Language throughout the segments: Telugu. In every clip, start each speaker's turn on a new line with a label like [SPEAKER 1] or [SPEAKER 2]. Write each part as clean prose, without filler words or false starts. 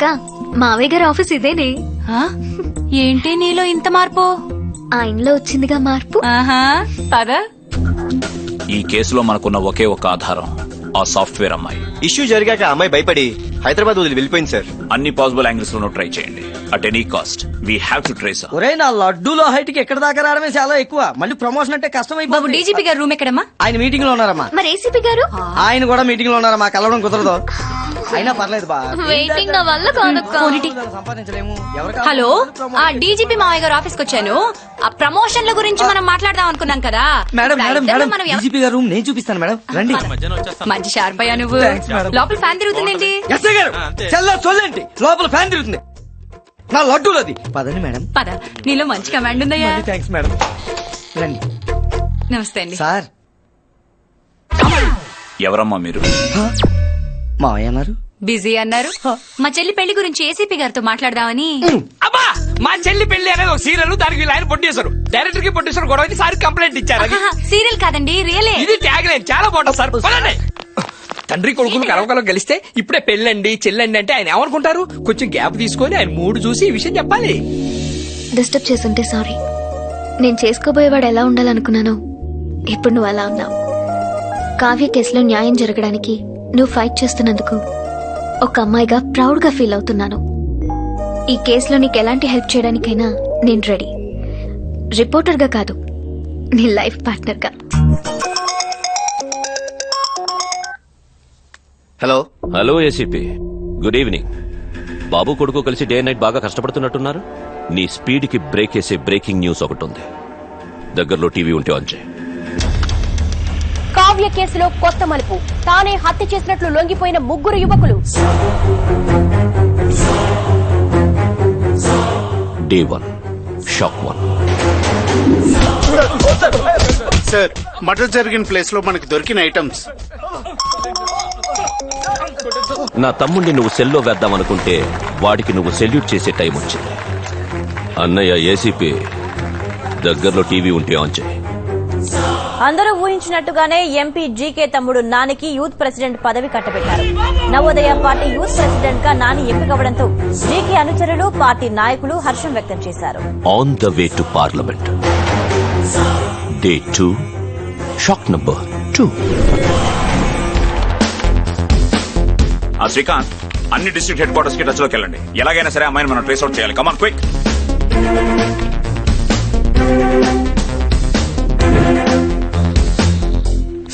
[SPEAKER 1] అక్క మావయ్య గారి ఆఫీస్ ఇదేనే.
[SPEAKER 2] ఏంటి నీలో ఇంత మార్పు?
[SPEAKER 1] ఆయనలో వచ్చిందిగా మార్పు.
[SPEAKER 2] పద.
[SPEAKER 3] ఈ కేసులో మనకున్న ఒకే ఒక ఆధారం ఆ సాఫ్ట్వేర్ అమ్మాయి.
[SPEAKER 4] ఇష్యూ జరిగాక అమ్మాయి భయపడి హైదరాబాద్ వదిలి వెళ్ళిపోయింది సార్.
[SPEAKER 3] అన్ని పాసిబుల్ యాంగిల్స్ లోనూ ట్రై చేయండి. At any cost we have to trace.
[SPEAKER 5] ఒరే నా లడ్డూలో హైట్ కి ఎక్కడ దాకా రావడమే చాలా ఎక్కువ. మళ్ళీ ప్రమోషన్ అంటే కష్టం
[SPEAKER 2] బాబు
[SPEAKER 5] అయిపోతుంది.
[SPEAKER 2] డీజీపీ గారు రూమ్ ఎక్కడమ్మా?
[SPEAKER 5] ఆయన మీటింగ్ లో ఉన్నారమ్మా.
[SPEAKER 1] మరి ఏసీపీ గారు?
[SPEAKER 5] ఆయన కూడా మీటింగ్ లో ఉన్నారమ్మా. కలవడం కుదరదు. అయినా పర్లేదు బా.
[SPEAKER 1] వెయిటింగ్ నా వల్ల కాదక్క.
[SPEAKER 5] సంపాదించలేము.
[SPEAKER 2] హలో, ఆ డీజీపీ మావయ్య గారు ఆఫీస్ కి వచ్చాను. ఆ ప్రమోషన్ల గురించి మనం మాట్లాడదాం అనుకున్నాం కదా.
[SPEAKER 5] మేడం మేడం
[SPEAKER 2] ఇప్పుడు
[SPEAKER 5] మేడం
[SPEAKER 2] మనం
[SPEAKER 5] డీజీపీ గారు రూమ్ నేను చూపిస్తాను మేడం. రండి.
[SPEAKER 2] మంచి షార్ప్ అయ్యా నువ్వు.
[SPEAKER 5] Thanks, madam.
[SPEAKER 2] లోపల ఫ్యాన్ తిరుగుతుందేంటి?
[SPEAKER 5] ఎస్ఐ గారు చల్ల చల్లేంటి లోపల ఫ్యాన్ తిరుగుతుంది. నా లడ్డూలది. పదండి మేడం.
[SPEAKER 2] పద, నీలో మంచి కమాండ్ ఉందయ్యా.
[SPEAKER 5] Thanks madam. రండి.
[SPEAKER 2] నమస్తే అండి.
[SPEAKER 5] సార్
[SPEAKER 3] ఎవరమ్మా మీరు?
[SPEAKER 5] మావయ్య అన్నారు.
[SPEAKER 2] బిజీ అన్నారు. మా చెల్లి పెళ్లి గురించి ఏసీపీ గారితో మాట్లాడదామని.
[SPEAKER 6] అబ్బా మా చెల్లి పెళ్లి అనేది ఒక సీరియల్, దానికి ఆయన ప్రొడ్యూసర్ డైరెక్టర్ కి ప్రొడ్యూసర్ గొడవ సార్ కంప్లైంట్ ఇచ్చారు. అది
[SPEAKER 2] సీరియల్ కాదండి, రియలే.
[SPEAKER 6] ఇది ట్యాగ్ లైన్ చాలా బాగుంటుంది సార్. పదండి. తండ్రి కొడుకులు కలవకలం కలిస్తే ఇప్పుడే పెళ్ళండి చెల్లండి అంటే ఆయన ఏమనుకుంటారు? కొంచెం గ్యాప్ తీసుకొని ఆయన మూడు చూసి ఈ విషయం చెప్పాలి.
[SPEAKER 1] డిస్టర్బ్ చేసుంటే సారీ. నేను చేసుకోబోయేవాడు ఎలా ఉండాలనుకున్నానో ఇప్పుడు నువ్వు అలా ఉన్నావు. కావ్య కేసులో న్యాయం జరగడానికి నువ్వు ఫైట్ చేస్తున్నందుకు ఒక అమ్మాయిగా ప్రౌడ్ గా ఫీల్ అవుతున్నాను. ఈ కేసులో నీకు ఎలాంటి హెల్ప్ చేయడానికైనా నేను రెడీ. రిపోర్టర్ గా కాదు, నీ లైఫ్ పార్ట్నర్ గా.
[SPEAKER 4] Hello
[SPEAKER 7] hello ACP, good evening. బాబు కొడుకు కలిసి డే నైట్ బాగా కష్టపడుతున్నట్టున్నారు. నీ స్పీడ్ కి బ్రేక్ వేసే బ్రేకింగ్ న్యూస్ ఒకటి ఉంది. దగ్గరలో టీవీ ఉంటే ఆన్ చేయి.
[SPEAKER 8] కావ్య కేసులో కొత్త మలుపు. తానే హత్య చేసినట్లు లొంగిపోయిన ముగ్గురు యువకులు.
[SPEAKER 7] Day 1 shock 1.
[SPEAKER 9] సార్ మర్డర్ జరిగిన ప్లేస్ లో మనకి దొరికిన ఐటమ్స్.
[SPEAKER 7] నా తమ్ముడిని నువ్వు సెల్లో వేద్దామనుకుంటే వాడికి నువ్వు సెల్యూట్ చేసే టైం వచ్చింది. అన్నయ్య ఏసీపీ, దగ్గరలో టీవీ ఉంటే ఆన్ చేయి.
[SPEAKER 8] అందరూ ఊహించినట్టుగానే ఎంపీ జీకే తమ్ముడు నానికి యూత్ ప్రెసిడెంట్ పదవి కట్టబెట్టారు. నవోదయ పార్టీ యూత్ ప్రెసిడెంట్ గా నాని ఎంపికవడంతో జీకే అనుచరులు పార్టీ నాయకులు హర్షం వ్యక్తం చేశారు.
[SPEAKER 7] On the way to parliament. Day 2 shock number 2.
[SPEAKER 3] Srikanth, అన్ని డిస్ట్రిక్ట్ హెడ్ క్వార్టర్స్ కి టచ్ లోకి వెళ్ళండి. ఎలాగైనా సరే అమ్మాయిని మనం ట్రేస్ అవుట్ చేయాలి. Come on quick.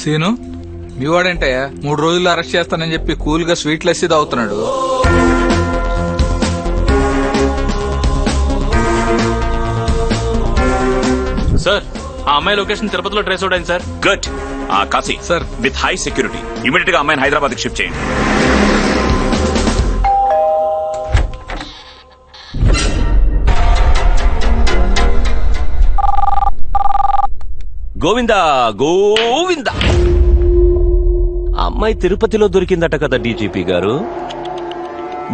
[SPEAKER 10] సీను, మీ వాడంటయ్యా 3 రోజుల్లో అరెస్ట్ చేస్తానని చెప్పి కూల్ గా స్వీట్ లస్సీ తాగుతున్నాడు.
[SPEAKER 11] సార్, ఆ అమ్మాయి లొకేషన్ తిరుపతిలో ట్రేస్ అవుట్ అయింది sir.
[SPEAKER 3] Good. Kashi
[SPEAKER 10] sir,
[SPEAKER 3] with high security immediate గా అమ్మాయిని హైదరాబాద్ కి షిఫ్ట్ చేయండి.
[SPEAKER 7] గోవిందా గోవిందా. అమ్మాయి తిరుపతిలో దొరికిందట కదా డీజీపీ గారు.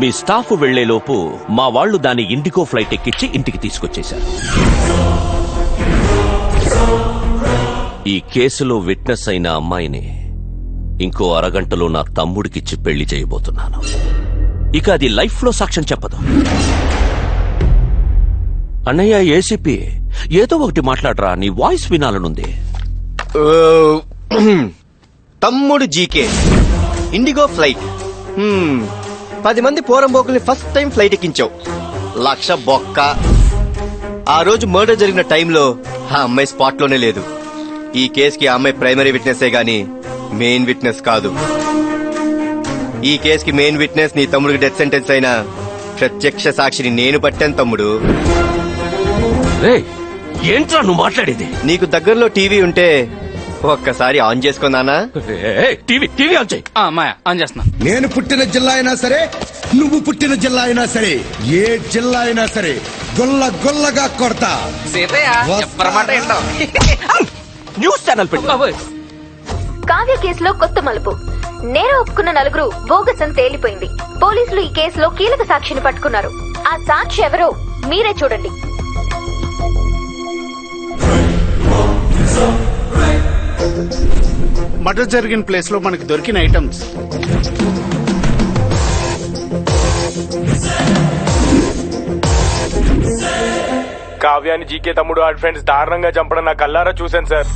[SPEAKER 7] మీ స్టాఫ్ వెళ్లేలోపు మా వాళ్లు దాన్ని ఇండిగో ఫ్లైట్ ఎక్కించి ఇంటికి తీసుకొచ్చేశారు. ఈ కేసులో విట్నెస్ అయిన అమ్మాయిని ఇంకో అరగంటలో నా తమ్ముడికిచ్చి పెళ్లి చేయబోతున్నాను. ఇక అది లైఫ్ లో సాక్ష్యం చెప్పదు. అన్నయ్య ఏసీపీ, ఏదో ఒకటి మాట్లాడరా, నీ వాయిస్ వినాలనుంది.
[SPEAKER 4] తమ్ముడు జీకే ఇండిగో ఫ్లైట్. 10 మంది పోరంబోకుల్ని ఫస్ట్ టైం ఫ్లైట్ ఎక్కించావు. 1,00,000 బొక్క. ఆ రోజు మర్డర్ జరిగిన టైంలో ఆ అమ్మాయి స్పాట్ లోనే లేదు. ఈ కేసుకి ఆ అమ్మాయి ప్రైమరీ విట్నెస్ గానీ మెయిన్ విట్నెస్ కాదు. ఈ కేసుకి మెయిన్ విట్నెస్ నీ తమ్ముడికి డెత్ సెంటెన్స్ అయిన ప్రత్యక్ష సాక్షిని నేను పట్టాను తమ్ముడు.
[SPEAKER 7] ఏంట్రా నువ్వు మాట్లాడేది?
[SPEAKER 4] నీకు దగ్గరలో టీవీ ఉంటే ఒక్కసారి ఆన్ చేసుకున్నానా?
[SPEAKER 7] టీవీ ఆన్ చేయి.
[SPEAKER 6] అమ్మాయి ఆన్ చేస్తున్నా.
[SPEAKER 12] నేను పుట్టిన జిల్లా అయినా సరే, నువ్వు పుట్టిన జిల్లా అయినా సరే, ఏ జిల్లా అయినా సరే గొల్ల గొల్లగా కొడతా.
[SPEAKER 7] న్యూస్ ఛానల్ పెట్టు.
[SPEAKER 1] కావ్య కేసులో కొత్త మలుపు. నేరం ఒప్పుకున్న 4 బోగస్ అని తేలిపోయింది. పోలీసులు ఈ కేసులో కీలక సాక్షిని పట్టుకున్నారు. ఆ సాక్షి ఎవరో మీరే చూడండి.
[SPEAKER 9] మర్డర్ జరిగిన ప్లేస్ లో మనకి దొరికిన ఐటమ్స్.
[SPEAKER 11] కావ్యాన్ని జీకే తమ్ముడు ఆ ఫ్రెండ్స్ దారుణంగా చంపడం నా కల్లారా చూశాను సార్.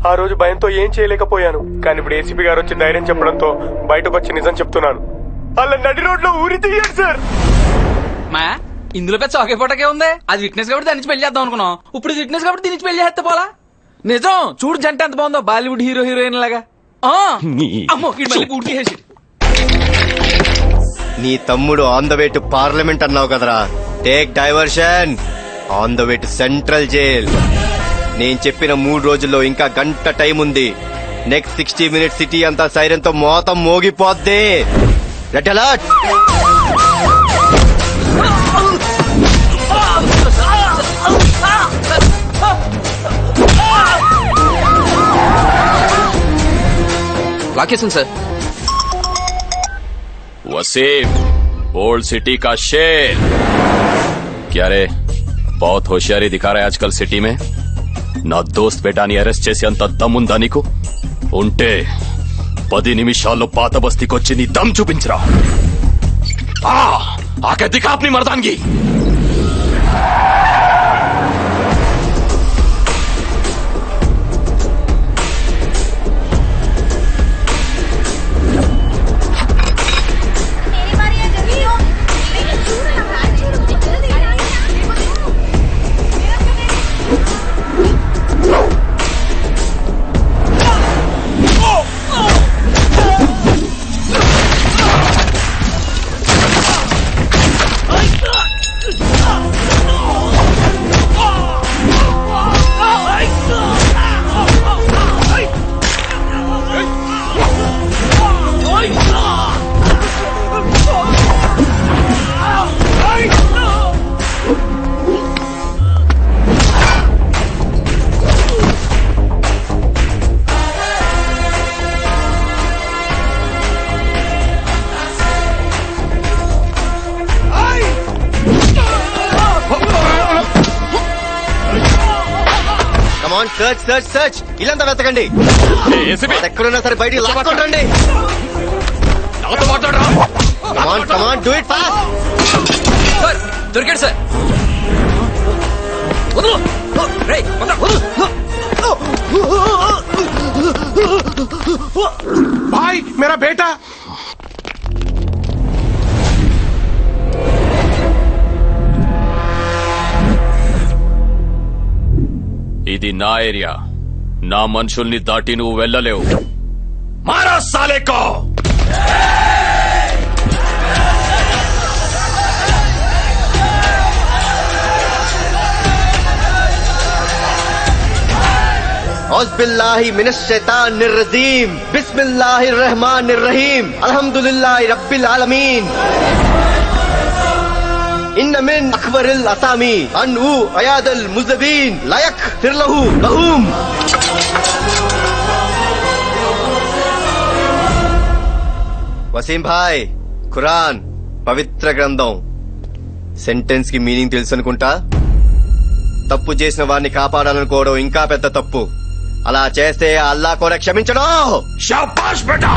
[SPEAKER 11] ఆ రోజు భయంతో ఏం చేయలేకపోయాను, కానీ ఇప్పుడు ఏసీపీ గారు వచ్చి ధైర్యం చెప్పడంతో బయటకు వచ్చి నిజం చెప్తున్నాను. అలా నడి రోడ్లో ఊరి తీయండి సార్.
[SPEAKER 6] మా ఇందులో పెద్ద ఒకే పూటకే ఉంది. అది విట్నెస్ కాబట్టి దాని నుంచి పెళ్లి చేద్దాం అనుకున్నాం. ఇప్పుడు ఇది విట్నెస్ కాబట్టి దీని నుంచి పెళ్లి చేస్తే పోలా. నిజం చూడు జంట ఎంత బాగుందో, బాలీవుడ్ హీరో హీరోయిన్ లాగా. అమ్మో వీడు మళ్ళీ పూర్తి చేసి.
[SPEAKER 4] నీ తమ్ముడు on the way to parliament అన్నావు కదరా, take diversion on the way to central jail. నేను చెప్పిన 3 రోజుల్లో ఇంకా గంట టైం ఉంది. నెక్స్ట్ 60 minutes సిటీ అంతా సైరన్ తో మోతం మోగిపోద్ది. Red alert.
[SPEAKER 6] Location sir.
[SPEAKER 3] Wasim old city का शेर. क्या रे बहुत होशियारी दिखा रहा है आजकल सिटी में. నా దోస్త్ బేటాని అరెస్ట్ చేసి అంత దమ్ముందా నీకు? ఉంటే 10 నిమిషాల్లో పాత బస్తీకొచ్చి నీ దమ్ చూపించరా. ఆకే దిఖా అప్ని మర్దాన్గి.
[SPEAKER 4] సర్చ్ సర్చ్ సర్చ్ ఇల్లంతా వెతకండి. ఎక్కడున్నా సరే బయటికి లాక్కోండి. Do it fast.
[SPEAKER 6] దొరికాడు సార్.
[SPEAKER 9] भाई मेरा बेटा.
[SPEAKER 3] ఇది నా ఏరియా. నా మనుషుల్ని దాటి నువ్వు వెళ్ళలేవు. మారా సాలేకో.
[SPEAKER 4] औज़ुबिल्लाहि मिनश शैतानिर रजीम. बिस्मिल्लाहिर रहमानिर रहीम. अल्हम्दुलिल्लाहि रब्बिल आलमीन. इन्न मिन अकबरिल असामी अनहु अयादल मुज़बिन लायक फिरलहु लहूम. వసీం భాయ్, ఖురాన్ పవిత్ర గ్రంథం. సెంటెన్స్ కి మీనింగ్ తెలుసు అనుకుంటా. తప్పు చేసిన వారిని కాపాడాలనుకోవడం ఇంకా పెద్ద తప్పు. అలా చేస్తే అల్లా కూడా క్షమించడం.
[SPEAKER 3] శాబాష్ బేటా.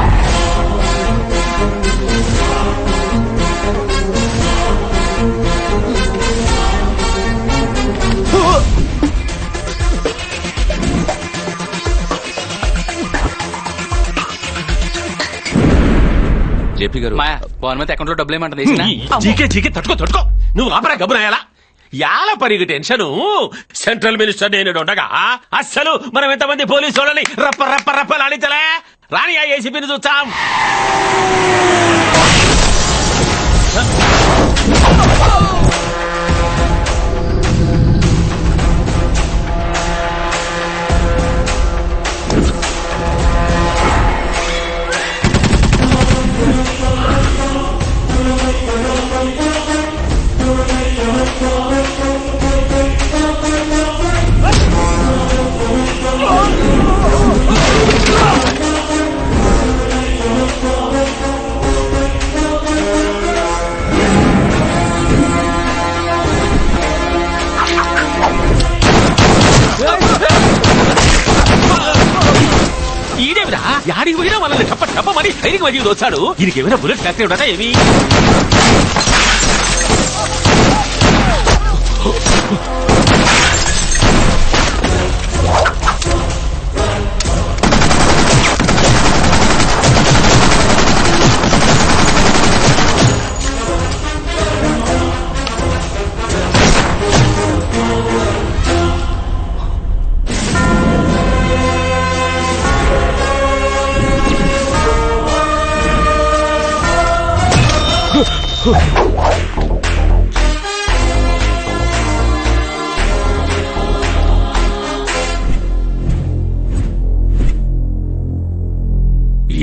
[SPEAKER 7] జేపీ గారు
[SPEAKER 6] మాయా పవన్ మీద అకౌంట్ లో డబ్బులు ఏమంటుంది.
[SPEAKER 11] జీకే జీకే తట్టుకో నువ్వు ఆపరా గబురాయాలా. యాల పరిగి టెన్షన్. సెంట్రల్ మినిస్టర్ నేను ఉండగా అస్సలు మనం ఎంతమంది పోలీసు వాళ్ళని రప్ప రప్ప రప్పలాడించలే. రాని ఆ ఏసీపీని చూస్తాం. దేనికి మధ్య దోచాడు దీనికి ఏమైనా బుల్లెట్ ఫ్యాక్టరీ ఉండదా ఏమి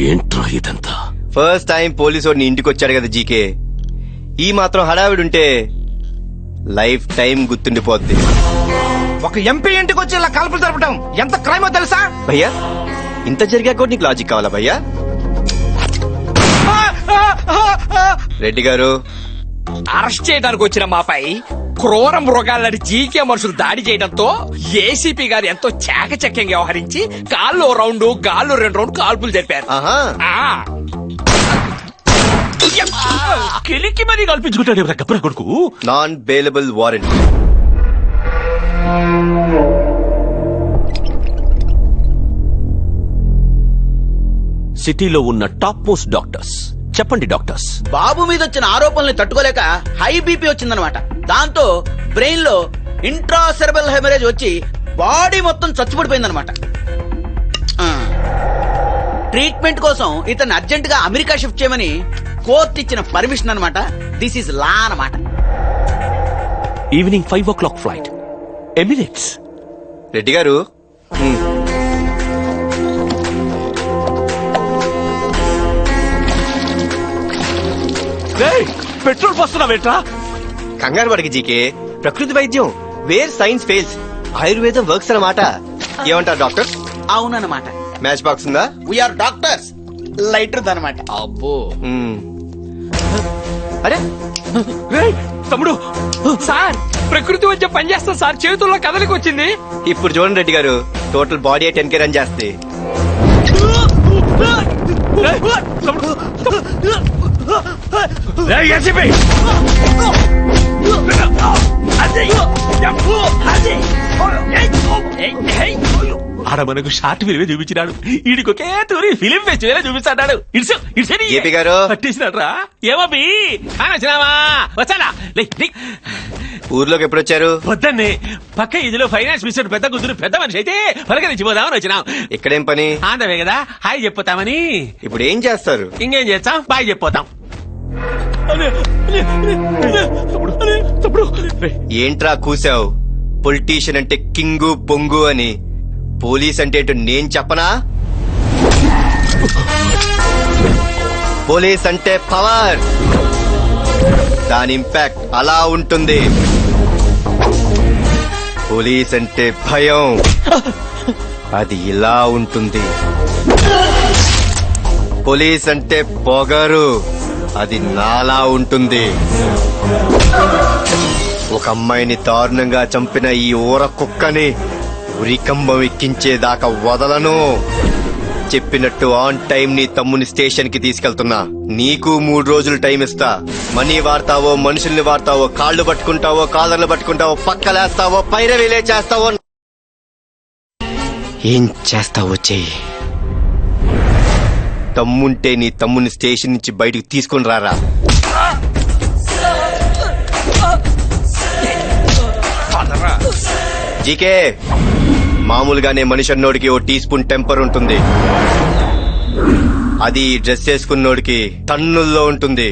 [SPEAKER 7] ఏంట్రా ఇదంతా?
[SPEAKER 4] ఫస్ట్ టైం పోలీసు వాడిని ఇంటికి వచ్చాడు కదా జీకే, ఈ మాత్రం హడావిడి ఉంటే లైఫ్ టైం గుర్తుండిపోద్ది.
[SPEAKER 5] ఒక ఎంపీ ఇంటికి వచ్చి ఇలా కాల్పులు జరపడం ఎంత క్రైమో తెలుసా?
[SPEAKER 4] భయ్యా ఇంత జరిగా కూడా నీకు లాజిక్ కావాలా భయ్యా? రెడ్డి గారు,
[SPEAKER 6] అరెస్ట్ చేయడానికి వచ్చిన మాపై క్రూర మృగాలని జీకే మనుషులు దాడి చేయడంతో ఏసీపీ గారు ఎంతో చాకచక్యంగా వ్యవహరించి కాళ్ళు రౌండ్ గాళ్ళు 2 రౌండ్ కాల్పులు జరిపారు.
[SPEAKER 4] ఆహా,
[SPEAKER 6] ఆ,
[SPEAKER 11] కిలికి మరీ కల్పించుకుంటాడు గబ్బర కొడుకు
[SPEAKER 4] నాన్ బెయిలబుల్ వారెంట్.
[SPEAKER 7] సిటీలో ఉన్న టాప్ మోస్ట్ డాక్టర్స్ చెప్పండి డాక్టర్స్.
[SPEAKER 13] బాబు మీద వచ్చిన ఆరోపణల్ని తట్టుకోలేక హై బీపీ వచ్చిందనమాట. దాంతో బ్రెయిన్ లో ఇంట్రాసెరబల్ హెమరేజ్ వచ్చి బాడీ మొత్తం చచ్చుపడిపోయిందనమాట. ట్రీట్మెంట్ కోసం ఇతన్ని అర్జెంట్ గా అమెరికా షిఫ్ట్ చేయమని కోర్టు ఇచ్చిన పర్మిషన్ అనమాట. దిస్ ఇస్ లా అనమాట.
[SPEAKER 7] Evening 5 o'clock flight Emirates.
[SPEAKER 4] Reddy గారు,
[SPEAKER 11] పెట్రోల్ పోస్తున్నావేట్రా?
[SPEAKER 4] కంగారు పడకి జీకే, ప్రకృతి వైద్యం వేర్ సైన్స్ ఫెయిల్స్, ఆయుర్వేదం వర్క్స్ అన్నమాట. ఏమంటారు డాక్టర్?
[SPEAKER 13] అవునన్నమాట.
[SPEAKER 4] మ్యాచ్ బాక్స్ ఉందా?
[SPEAKER 13] We are doctors. లైటర్ అనమాట.
[SPEAKER 6] అబ్బో
[SPEAKER 4] అరే
[SPEAKER 6] రేయ్, తమ్ముడు సార్ ప్రకృతి వచ్చే పని చేస్తాం సార్. చేతుల్లో కదలికి వచ్చింది.
[SPEAKER 4] ఇప్పుడు చూడండి రెడ్డి గారు, టోటల్ బాడీ 10K రన్ చేస్తే.
[SPEAKER 11] ఆడ మనకు షార్ట్ ఫిల్మే చూపించినాడు. ఈడికి ఒకే తూరి ఫిలిం ఫెస్టివల్ చూపిస్తాడు.
[SPEAKER 4] ఏపీ గారు
[SPEAKER 11] పట్టేసినట్రా. ఏమీ వచ్చినావా? వచ్చాడా?
[SPEAKER 4] ఊర్లోకి ఎప్పుడు వచ్చారు?
[SPEAKER 11] పొద్దున్నే పక్క ఇదిలో ఫైనాన్స్ మినిస్టర్ పెద్ద కూతురు పెద్ద మనిషి అయితే పలకరించిపోదామని వచ్చినాం.
[SPEAKER 4] ఇక్కడేం పని?
[SPEAKER 11] ఆందవే కదా, హాయ్ చెప్పిపోతామని.
[SPEAKER 4] ఇప్పుడు ఏం చేస్తారు?
[SPEAKER 11] ఇంకేం చేస్తాం, బాయ్ చెప్పిపోతాం.
[SPEAKER 4] ఏంట్రా కూసావు? పొలిటీషియన్ అంటే కింగు పొంగు అని, పోలీస్ అంటే ఏంటో నేను చెప్పనా? పోలీస్ అంటే పవర్, దాని ఇంపాక్ట్ అలా ఉంటుంది. పోలీస్ అంటే భయం, అది ఇలా ఉంటుంది. పోలీస్ అంటే పొగరు, అది నాలా ఉంటుంది. ఒక అమ్మాయిని దారుణంగా చంపిన ఈ ఊర కుక్కని ఉరికంబం ఎక్కించేదాకా వదలను. చెప్పినట్టు ఆన్ టైం నీ తమ్ముని స్టేషన్ కి తీసుకెళ్తున్నా. నీకు 3 రోజులు టైం ఇస్తా. మనీ వాడతావో, మనుషుల్ని వాడతావో, కాళ్ళు పట్టుకుంటావో, కాలర్లు పట్టుకుంటావో, పక్కలేస్తావో, పైరవీలే చేస్తావో, ఏం చేస్తావో చెయ్యి. తమ్ముంటే నీ తమ్ముని స్టేషన్ నుంచి బయటకు తీసుకుని రారా. జీకే, మామూలుగానే మనిషి అన్నోడికి ఓ టీ స్పూన్ టెంపర్ ఉంటుంది. అది డ్రెస్ వేసుకున్నోడికి టన్నుల్లో ఉంటుంది.